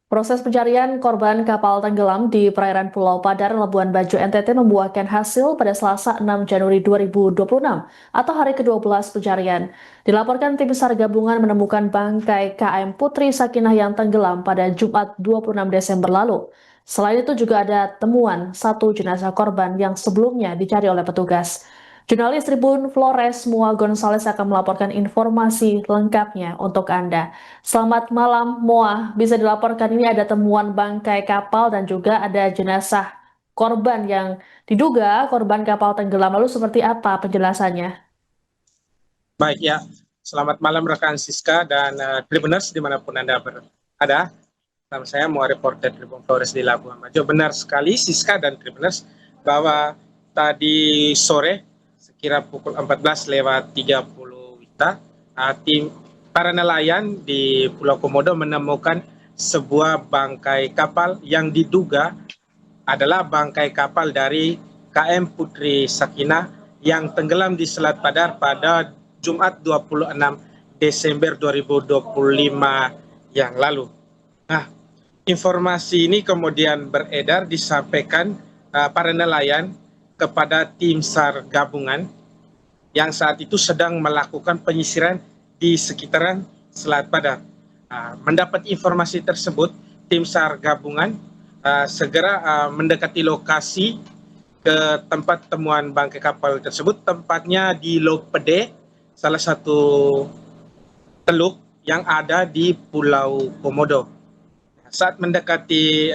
Proses pencarian korban kapal tenggelam di perairan Pulau Padar, Labuan Bajo, NTT membuahkan hasil pada Selasa 6 Januari 2026 atau hari ke-12 pencarian. Dilaporkan tim SAR gabungan menemukan bangkai KM Putri Sakinah yang tenggelam pada Jumat 26 Desember lalu. Selain itu juga ada temuan satu jenazah korban yang sebelumnya dicari oleh petugas. Jurnalis Tribun Flores Mua Gonzales akan melaporkan informasi lengkapnya untuk Anda. Selamat malam, Moa. Bisa dilaporkan ini ada temuan bangkai kapal dan juga ada jenazah korban yang diduga korban kapal tenggelam. Lalu seperti apa penjelasannya? Baik ya, selamat malam rekan Siska dan Tribuners dimanapun Anda berada. Nama saya Moa, reporter Tribun Flores di Labuan Bajo. Benar sekali Siska dan Tribuners bahwa tadi sore sekira pukul 14:30 WITA, tim para nelayan di Pulau Komodo menemukan sebuah bangkai kapal yang diduga adalah bangkai kapal dari KM Putri Sakinah yang tenggelam di Selat Padar pada Jumat 26 Desember 2025 yang lalu. Nah, informasi ini kemudian beredar disampaikan para nelayan kepada tim SAR gabungan yang saat itu sedang melakukan penyisiran di sekitaran Selat Padar. Mendapat informasi tersebut, tim SAR gabungan segera mendekati lokasi ke tempat temuan bangkai kapal tersebut, tempatnya di Lopede, salah satu teluk yang ada di Pulau Komodo. Saat mendekati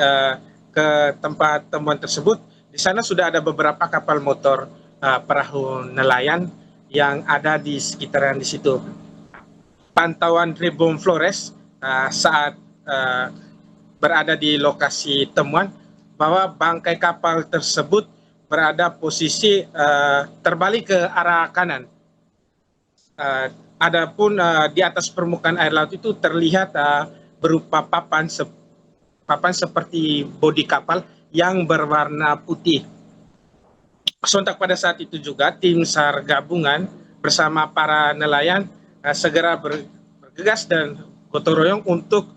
ke tempat temuan tersebut, di sana sudah ada beberapa kapal motor perahu nelayan yang ada di sekitaran di situ. Pantauan Tribun Flores saat berada di lokasi temuan bahwa bangkai kapal tersebut berada posisi terbalik ke arah kanan. Adapun di atas permukaan air laut itu terlihat berupa papan seperti bodi kapal yang berwarna putih. Sontak pada saat itu juga tim SAR gabungan bersama para nelayan segera bergegas dan gotong royong untuk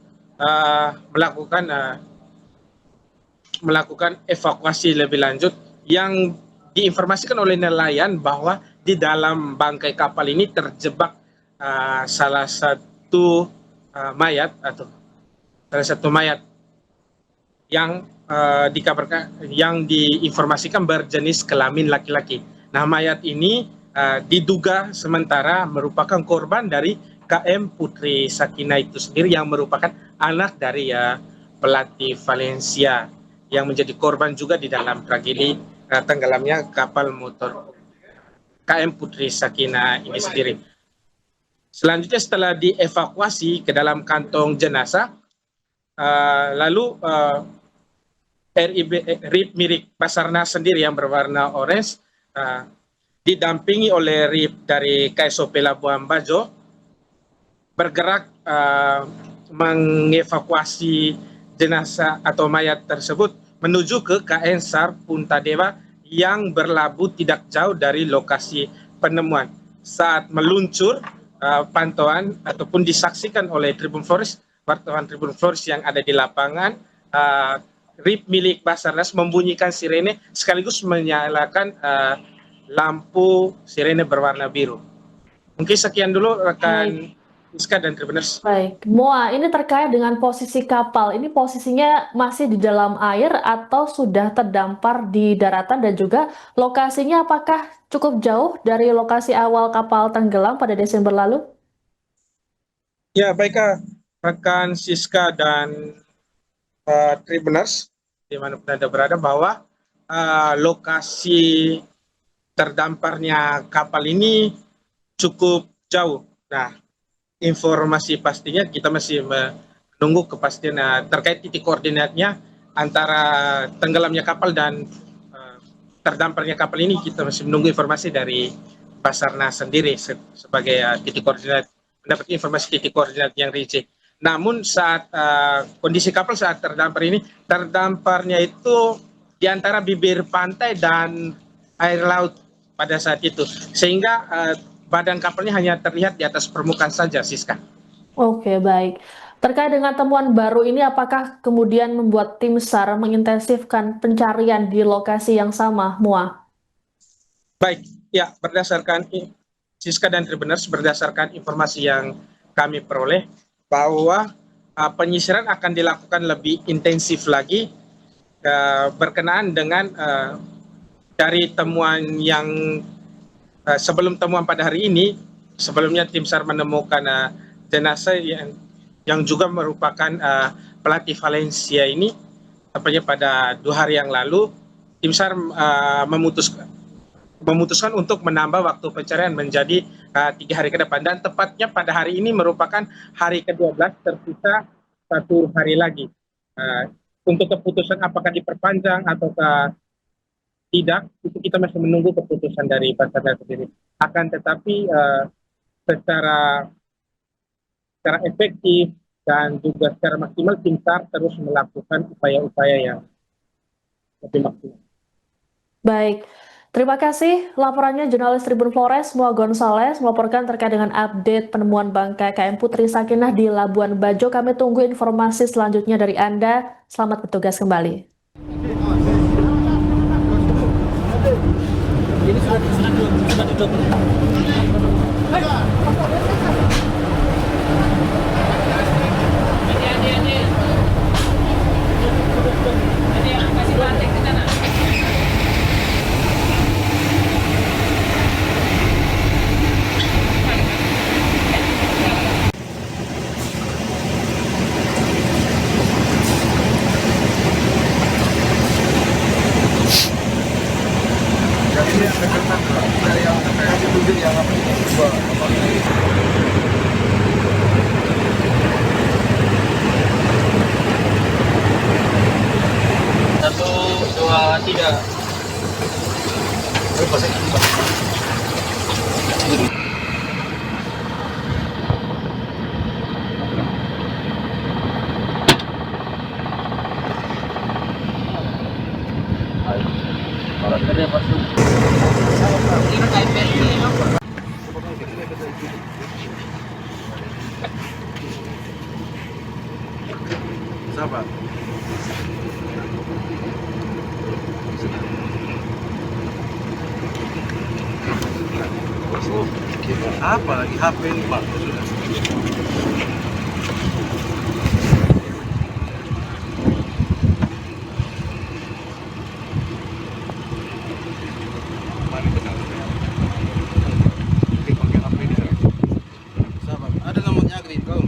melakukan evakuasi lebih lanjut, yang diinformasikan oleh nelayan bahwa di dalam bangkai kapal ini terjebak salah satu mayat yang dikabarkan, yang diinformasikan berjenis kelamin laki-laki. Nah, mayat ini diduga sementara merupakan korban dari KM Putri Sakinah itu sendiri, yang merupakan anak dari pelatih Valencia yang menjadi korban juga di dalam tragedi tenggelamnya kapal motor KM Putri Sakinah ini sendiri. Selanjutnya setelah dievakuasi ke dalam kantong jenazah, lalu RIB milik Basarnas sendiri yang berwarna orange didampingi oleh RIB dari KSOP Labuan Bajo bergerak mengevakuasi jenazah atau mayat tersebut menuju ke KN SAR Puntadewa yang berlabuh tidak jauh dari lokasi penemuan. Saat meluncur, pantauan ataupun disaksikan oleh Tribun Flores, wartawan Tribun Flores yang ada di lapangan, RIB milik Basarnas membunyikan sirene sekaligus menyalakan lampu sirene berwarna biru. Mungkin sekian dulu rekan Iska dan Tribuners. Baik, Moa, ini terkait dengan posisi kapal. Ini posisinya masih di dalam air atau sudah terdampar di daratan, dan juga lokasinya apakah cukup jauh dari lokasi awal kapal tenggelam pada Desember lalu? Ya, baik rekan Siska dan Tribuners dimanapun Anda berada, bahwa lokasi terdamparnya kapal ini cukup jauh. Nah, informasi pastinya kita masih menunggu kepastian terkait titik koordinatnya antara tenggelamnya kapal dan terdamparnya kapal ini. Kita masih menunggu informasi dari Basarnas sendiri sebagai titik koordinat, mendapat informasi titik koordinat yang rinci. Namun saat kondisi kapal saat terdampar ini, terdamparnya itu di antara bibir pantai dan air laut pada saat itu, sehingga badan kapalnya hanya terlihat di atas permukaan saja, Siska. Oke, baik. Terkait dengan temuan baru ini, apakah kemudian membuat tim SAR mengintensifkan pencarian di lokasi yang sama, Mua? Baik, ya berdasarkan Siska dan Tribuners, berdasarkan informasi yang kami peroleh bahwa penyisiran akan dilakukan lebih intensif lagi berkenaan dengan dari temuan yang sebelum temuan pada hari ini. Sebelumnya tim SAR menemukan jenazah yang juga merupakan pelatih Valencia ini, tampaknya pada 2 hari yang lalu. Tim SAR memutuskan untuk menambah waktu pencarian menjadi 3 hari ke depan, dan tepatnya pada hari ini merupakan hari ke-12, tersisa 1 hari lagi. Untuk keputusan apakah diperpanjang atau tidak, itu kita masih menunggu keputusan dari Basarnas sendiri. Akan tetapi secara efektif dan juga secara maksimal, tim SAR terus melakukan upaya-upaya yang lebih maksimal. Baik, terima kasih. Laporannya jurnalis Tribun Flores, Mua Gonzales, melaporkan terkait dengan update penemuan bangkai KM Putri Sakinah di Labuan Bajo. Kami tunggu informasi selanjutnya dari Anda. Selamat bertugas kembali. Ini sudah duduk. Kasih banting ke sana. 1, 2, 3. Sabar. Apa lagi HP ini Pak? Sudah. Sabar. Ada nomornya Agri kau.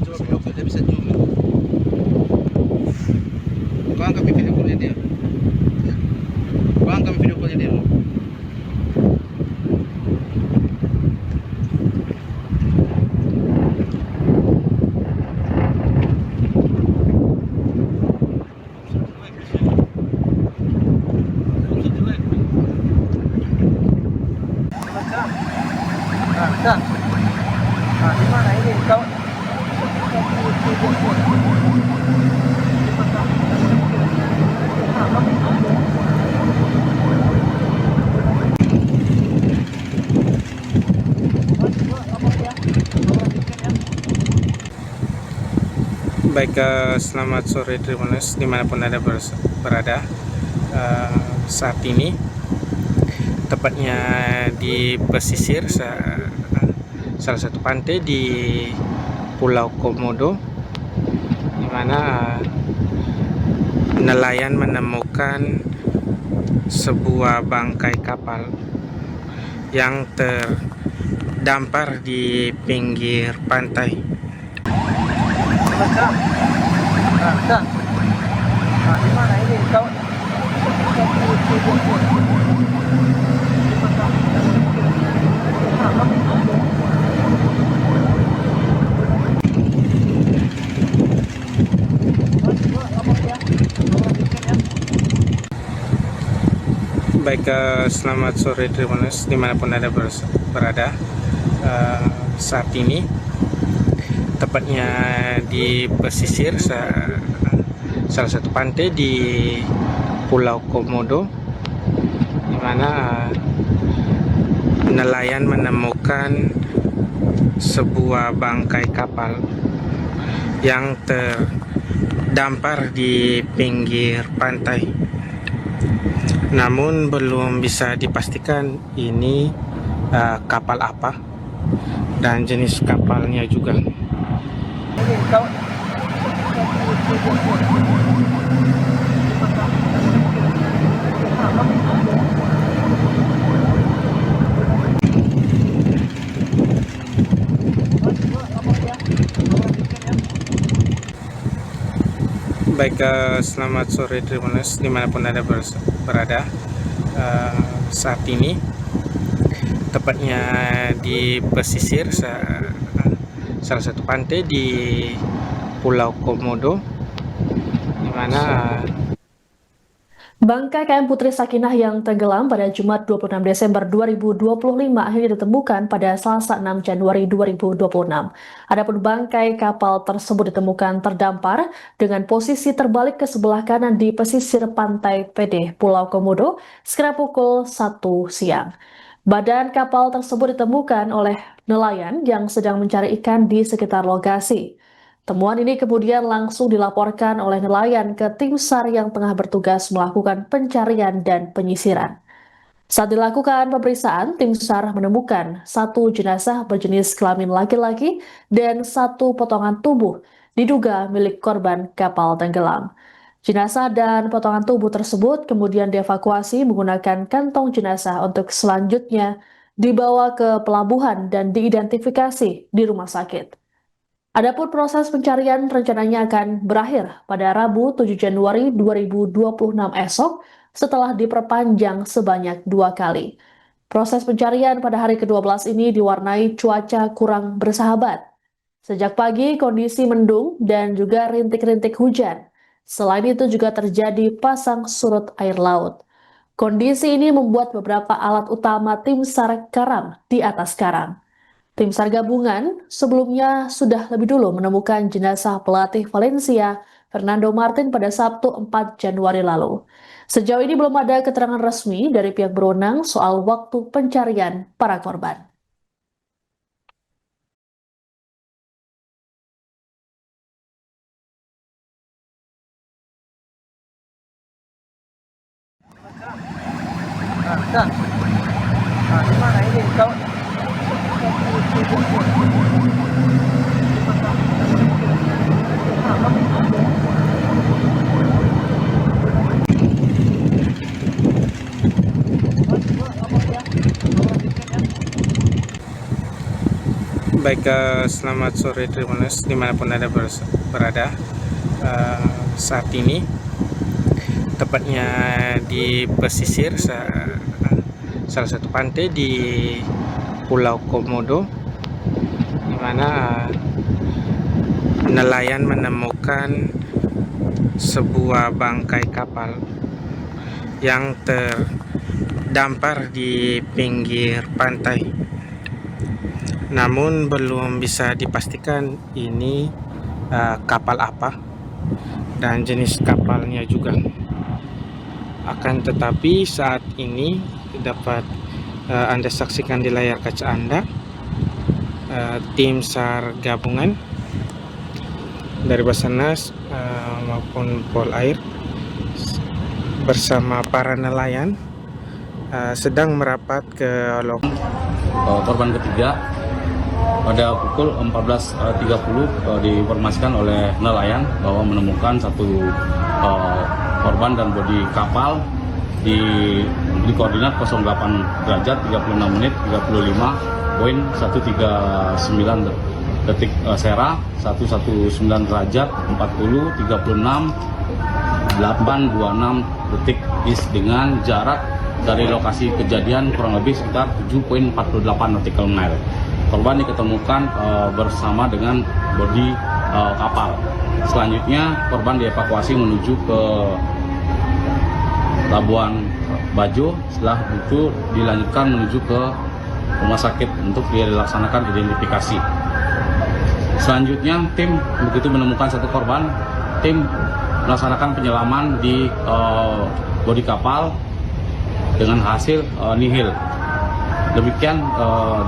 Coba video call dia bisa zoom. Kau angkat video callnya dia. Kau angkat video callnya dia. Di mana ini kau? Baik, selamat sore Tribuners dimanapun Anda berada. Saat ini tepatnya di pesisir salah satu pantai di Pulau Komodo, di mana nelayan menemukan sebuah bangkai kapal yang terdampar di pinggir pantai. Di mana ini kau? Baik, selamat sore Tribuners dimanapun Anda berada. Saat ini tepatnya di pesisir salah satu pantai di Pulau Komodo, di mana nelayan menemukan sebuah bangkai kapal yang terdampar di pinggir pantai. Namun belum bisa dipastikan ini kapal apa dan jenis kapalnya juga. Baik, selamat sore Tribuners dimanapun Anda berada. Saat ini tepatnya di pesisir salah satu pantai di Pulau Komodo, di mana Bangkai KM Putri Sakinah yang tenggelam pada Jumat 26 Desember 2025 akhirnya ditemukan pada Selasa 6 Januari 2026. Adapun bangkai kapal tersebut ditemukan terdampar dengan posisi terbalik ke sebelah kanan di pesisir pantai PD Pulau Komodo sekitar pukul 1 siang. Badan kapal tersebut ditemukan oleh nelayan yang sedang mencari ikan di sekitar lokasi. Temuan ini kemudian langsung dilaporkan oleh nelayan ke tim SAR yang tengah bertugas melakukan pencarian dan penyisiran. Saat dilakukan pemeriksaan, tim SAR menemukan satu jenazah berjenis kelamin laki-laki dan satu potongan tubuh diduga milik korban kapal tenggelam. Jenazah dan potongan tubuh tersebut kemudian dievakuasi menggunakan kantong jenazah untuk selanjutnya dibawa ke pelabuhan dan diidentifikasi di rumah sakit. Adapun proses pencarian rencananya akan berakhir pada Rabu 7 Januari 2026 esok setelah diperpanjang sebanyak 2 kali. Proses pencarian pada hari ke-12 ini diwarnai cuaca kurang bersahabat. Sejak pagi kondisi mendung dan juga rintik-rintik hujan. Selain itu juga terjadi pasang surut air laut. Kondisi ini membuat beberapa alat utama tim SAR karam di atas karang. Tim SAR gabungan sebelumnya sudah lebih dulu menemukan jenazah pelatih Valencia, Fernando Martin pada Sabtu 4 Januari lalu. Sejauh ini belum ada keterangan resmi dari pihak berwenang soal waktu pencarian para korban. Gimana ini? Baik, selamat sore Tribuners dimanapun Anda berada. Saat ini tepatnya di pesisir salah satu pantai di Pulau Komodo, di mana nelayan menemukan sebuah bangkai kapal yang terdampar di pinggir pantai. Namun belum bisa dipastikan ini kapal apa dan jenis kapalnya juga. Akan tetapi saat ini dapat Anda saksikan di layar kaca Anda tim SAR gabungan dari Basarnas maupun Pol Air bersama para nelayan sedang merapat ke lokasi. Korban ketiga pada pukul 14.30 diinformasikan oleh nelayan bahwa menemukan satu korban dan bodi kapal di koordinat 08 derajat 36 menit 35 poin 139 detik sera 119 derajat 40 36 826 detik is dengan jarak dari lokasi kejadian kurang lebih sekitar 7.48 nautical mile. Korban diketemukan bersama dengan bodi kapal. Selanjutnya korban dievakuasi menuju ke Labuan Bajo. Setelah itu dilanjutkan menuju ke rumah sakit untuk dilaksanakan identifikasi. Selanjutnya tim begitu menemukan satu korban, tim melaksanakan penyelaman di bodi kapal dengan hasil nihil. Demikian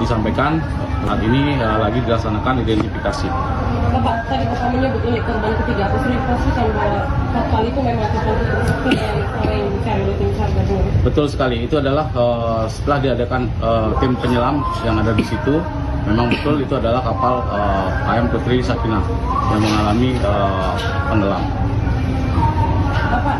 disampaikan. Saat ini lagi dilaksanakan identifikasi. Bapak, tadi Bapak menyebut ini korban ketiga, apa sudah dipastikan bahwa kapal itu memang kapal tersebut yang selain dicari oleh tim SAR gabungan? Betul sekali, itu adalah setelah diadakan tim penyelam yang ada di situ, memang betul itu adalah kapal KM Putri Sakinah yang mengalami tenggelam. Bapak,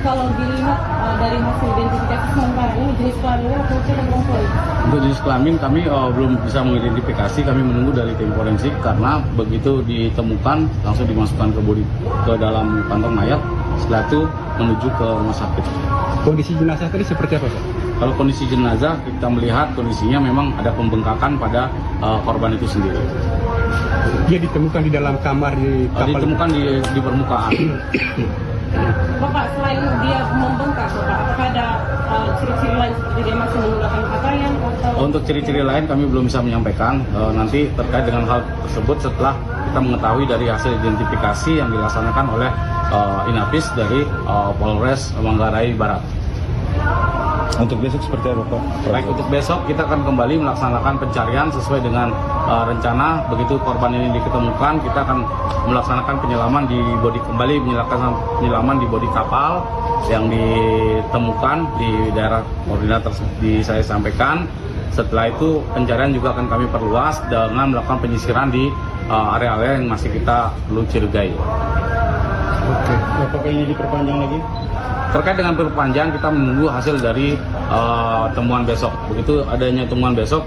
kalau dilihat dari hasil identifikasi sementara ini jenis kelaminnya laki-laki dan perempuan? Untuk jenis kelamin kami belum bisa mengidentifikasi, kami menunggu dari tim forensik karena begitu ditemukan langsung dimasukkan ke dalam kantong mayat, setelah itu menuju ke rumah sakit. Kondisi jenazah tadi seperti apa, Pak? Kalau kondisi jenazah kita melihat kondisinya memang ada pembengkakan pada korban itu sendiri. Dia ditemukan di dalam kamar di kapal. Ditemukan di permukaan. Bapak, selain dia membengkak, Bapak, apakah ada ciri-ciri lain seperti dia masih menggunakan pakaian atau? Untuk ciri-ciri lain kami belum bisa menyampaikan. Nanti terkait dengan hal tersebut setelah kita mengetahui dari hasil identifikasi yang dilaksanakan oleh Inapis dari Polres Manggarai Barat. Untuk besok seperti apa, Pak? Baik, untuk besok kita akan kembali melaksanakan pencarian sesuai dengan rencana. Begitu korban ini diketemukan, kita akan melaksanakan penyelaman di penyelaman di bodi kapal yang ditemukan di daerah koordinat tersebut saya sampaikan. Setelah itu pencarian juga akan kami perluas dengan melakukan penyisiran di area-area yang masih kita perlu curigai. Oke. Apakah ini diperpanjang lagi? Terkait dengan perpanjangan kita menunggu hasil dari temuan besok. Begitu adanya temuan besok,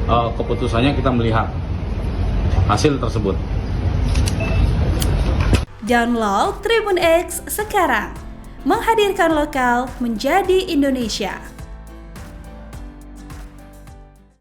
keputusannya kita melihat hasil tersebut. Download Tribun X sekarang, menghadirkan lokal menjadi Indonesia.